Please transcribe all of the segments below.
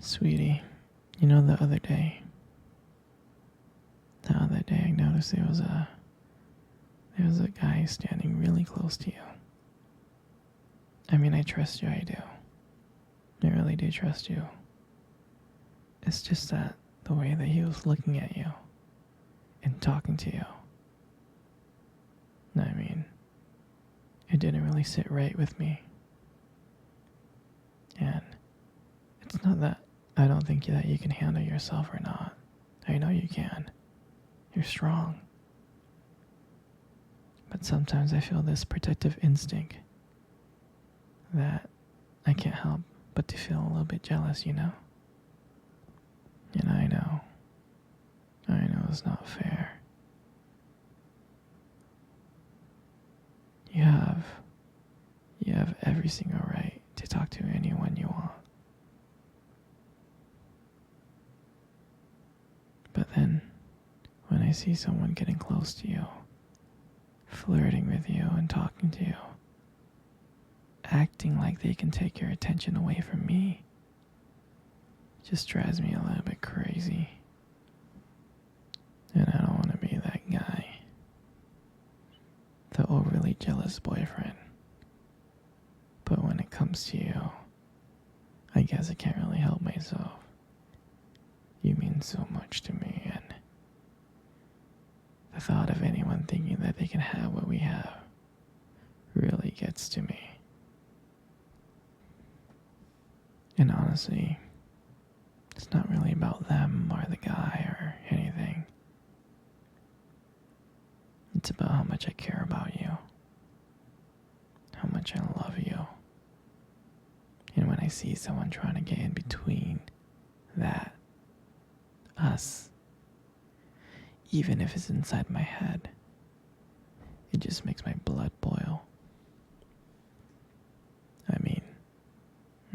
Sweetie, you know the other day I noticed there was a guy standing really close to you. I mean, I trust you, I do. I really do trust you. It's just that the way that he was looking at you and talking to you, I mean, it didn't really sit right with me. And it's not that I don't think that you can handle yourself or not. I know you can. You're strong. But sometimes I feel this protective instinct that I can't help but to feel a little bit jealous, you know? And I know it's not fair. You have every single right to talk to anyone you want. But then, when I see someone getting close to you, flirting with you and talking to you, acting like they can take your attention away from me, it just drives me a little bit crazy. And I don't want to be that guy, the overly jealous boyfriend. But when it comes to you, I guess I can't really help myself. You mean so much to me, and the thought of anyone thinking that they can have what we have really gets to me. And honestly, it's not really about them or the guy or anything. It's about how much I care about you, how much I love you. And when I see someone trying to get in between that, us, even if it's inside my head, it just makes my blood boil. I mean,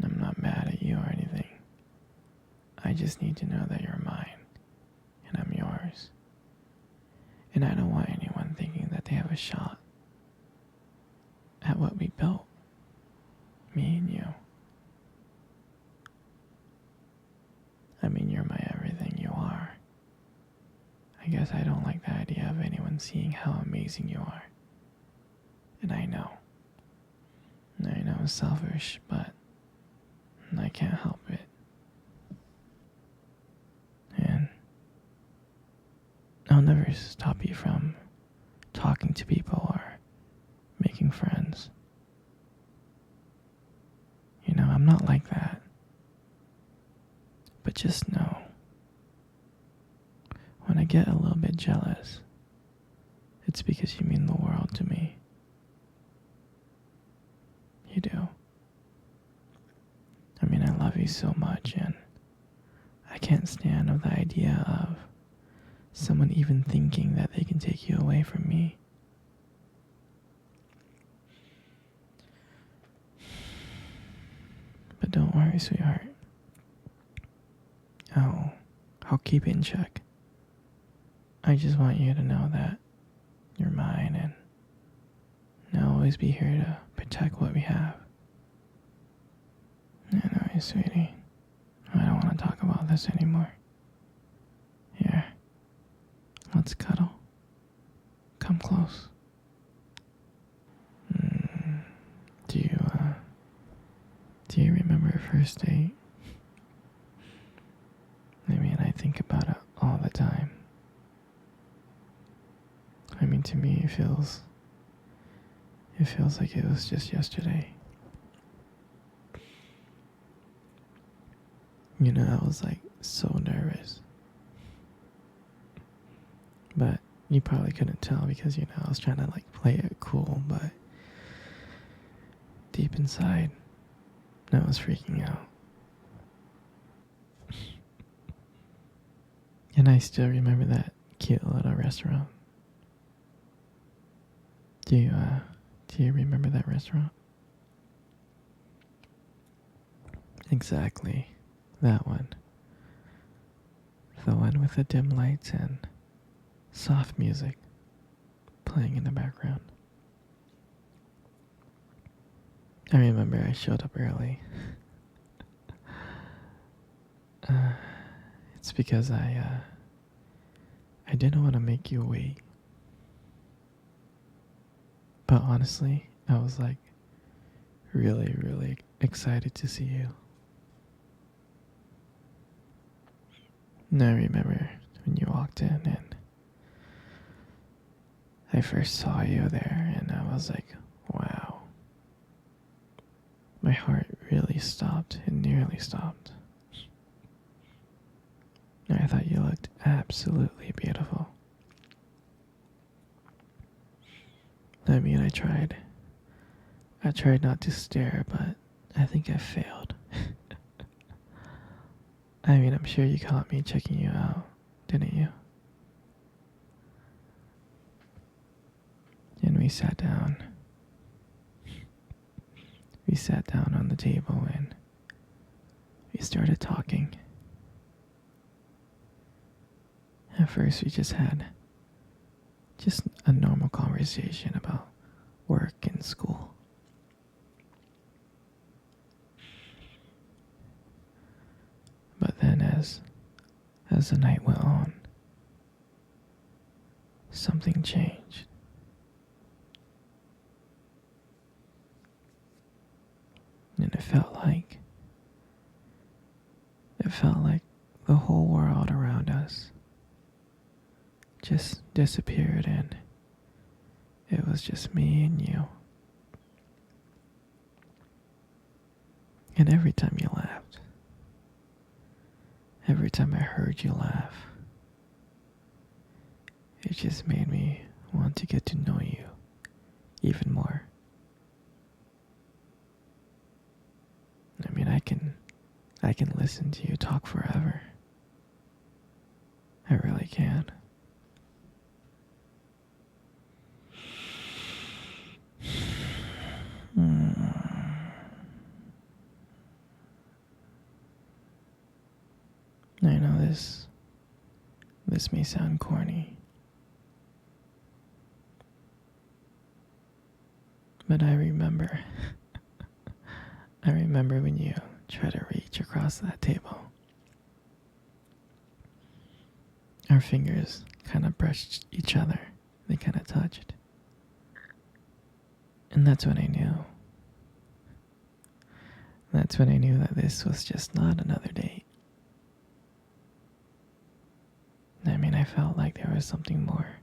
I'm not mad at you or anything. I just need to know that you're mine and I'm yours. And I don't want anyone thinking that they have a shot at what we built, me and you. I mean, you're my everything, you are. I guess I don't like the idea of anyone seeing how amazing you are. And I know it's selfish, but I can't help it. And I'll never stop you from talking to people or making friends. You know, I'm not like that. But just know, when I get a little bit jealous, it's because you mean the world to me. You do. I mean, I love you so much, and I can't stand the idea of someone even thinking that they can take you away from me. But don't worry, sweetheart. I'll keep it in check. I just want you to know that you're mine, and I'll always be here to protect what we have. Anyway, sweetie, I don't want to talk about this anymore. Here, let's cuddle. Come close. Do you remember our first date? I mean, I think about it all the time. I mean, to me, it feels like it was just yesterday. You know, I was like so nervous. But you probably couldn't tell because, you know, I was trying to like play it cool, but deep inside, I was freaking out. And I still remember that cute little restaurant. Do you remember that restaurant? Exactly, that one. The one with the dim lights and soft music playing in the background. I remember I showed up early. It's because I didn't want to make you wait. But honestly, I was like really, really excited to see you. And I remember when you walked in and I first saw you there and I was like, wow. My heart really stopped. It nearly stopped. I thought you looked absolutely beautiful. I mean, I tried. I tried not to stare, but I think I failed. I mean, I'm sure you caught me checking you out, didn't you? And we sat down. We sat down on the table and we started talking. At first, we just had just a normal conversation about work and school. But then as the night went on, something changed. And it felt like the whole world around us just disappeared and it was just me and you. And every time you laughed, every time I heard you laugh, it just made me want to get to know you even more. I mean, I can listen to you talk forever. I really can. I know this may sound corny, but I remember when you tried to reach across that table. Our fingers kind of brushed each other. They kind of touched. And that's when I knew. That's when I knew that this was just not another date. I mean, I felt like there was something more.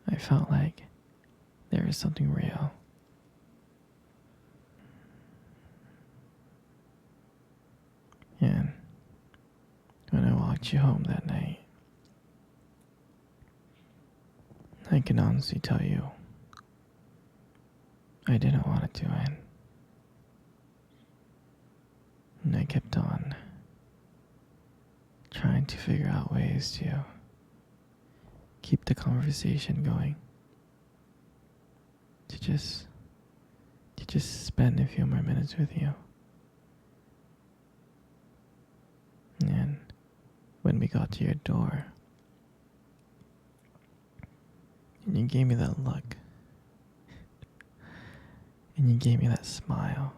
I felt like there was something real. And when I walked you home that night, I can honestly tell you, I didn't want it to end. And I kept on trying to figure out ways to keep the conversation going. To just spend a few more minutes with you. And when we got to your door, and you gave me that look, and you gave me that smile,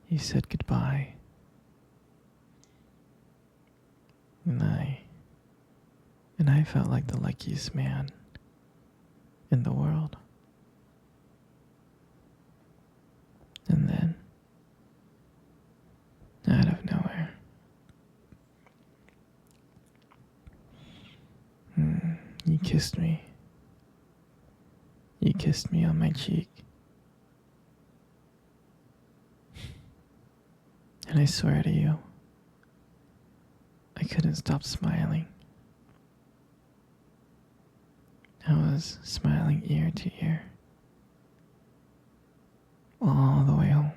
you said goodbye, and I felt like the luckiest man in the world. And then, out of nowhere, you kissed me. You kissed me on my cheek. And I swear to you, I couldn't stop smiling. I was smiling ear to ear, all the way home.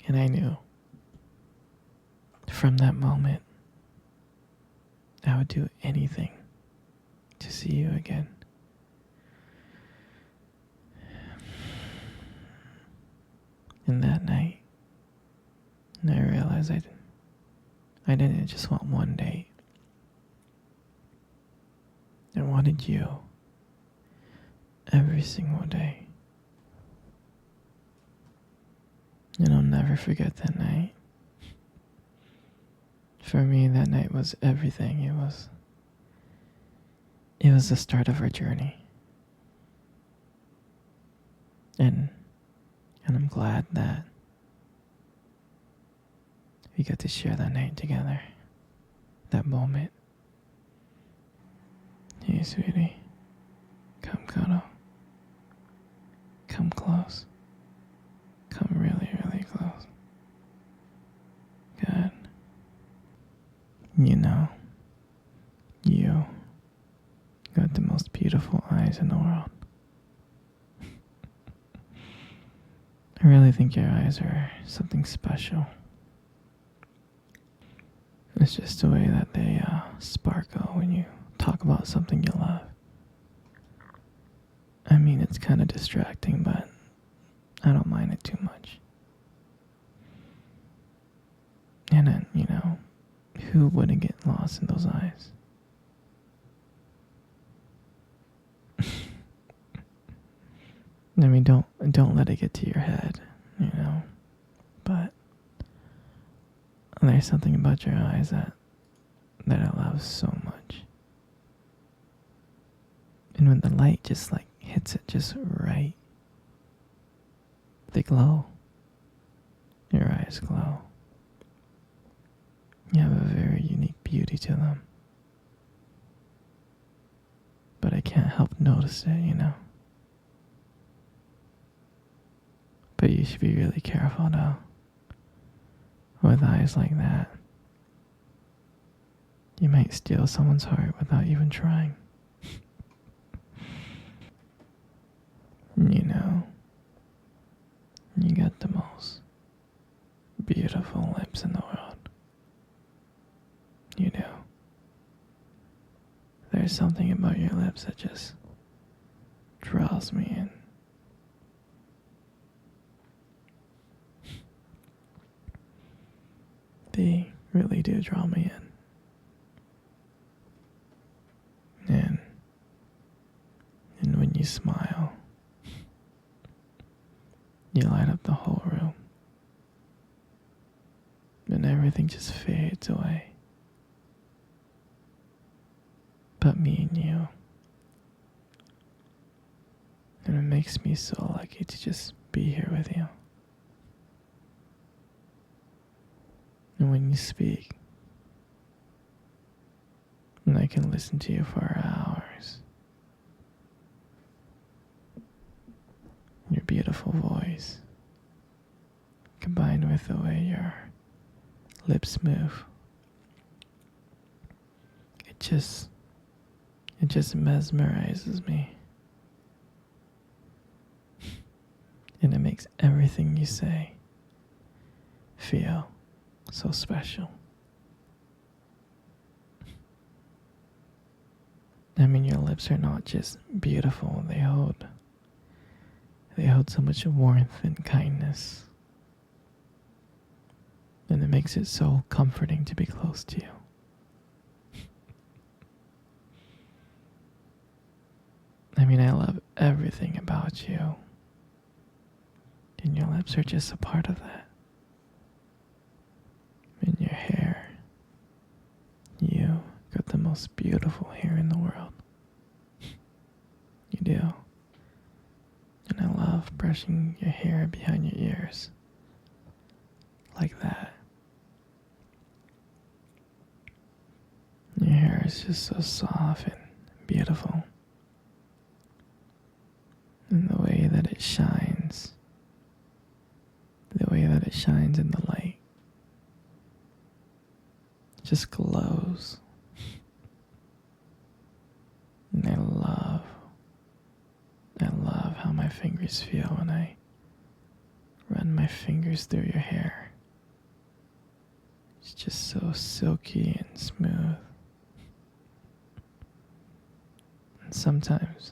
And I knew, from that moment, I would do anything to see you again. And that night, I realized I didn't just want one date. I wanted you every single day. And I'll never forget that night. For me, that night was everything. It was the start of our journey. And I'm glad that we got to share that night together. That moment. Hey, sweetie. Come cuddle. Come close. Come really, really close. Good. You know, you got the most beautiful eyes in the world. I really think your eyes are something special. It's just the way that they sparkle when you talk about something you love. I mean, it's kind of distracting, but I don't mind it too much. And then, who wouldn't get lost in those eyes? I mean, don't let it get to your head, But there's something about your eyes that I love so much. And when the light just hits it just right, they glow. Your eyes glow. You have a very unique beauty to them. But I can't help notice it. But you should be really careful though. With eyes like that, you might steal someone's heart without even trying. You got the most beautiful lips in the world. You do. There's something about your lips that just draws me in. They really do draw me in. And when you smile, you light up the whole room. And everything just fades away. But me and you. And it makes me so lucky to just be here with you. And when you speak, and I can listen to you for hours. Your beautiful voice, combined with the way your lips move, it just mesmerizes me. And it makes everything you say feel so special. I mean, your lips are not just beautiful, they hold so much warmth and kindness. And it makes it so comforting to be close to you. I mean, I love everything about you. And your lips are just a part of that. And your hair. You got the most beautiful hair in the world. You do. And I love brushing your hair behind your ears. Like that. Your hair is just so soft and beautiful. And the way that it shines. The way that it shines in the light. Just glows. And I love how my fingers feel when I run my fingers through your hair. It's just so silky and smooth. And sometimes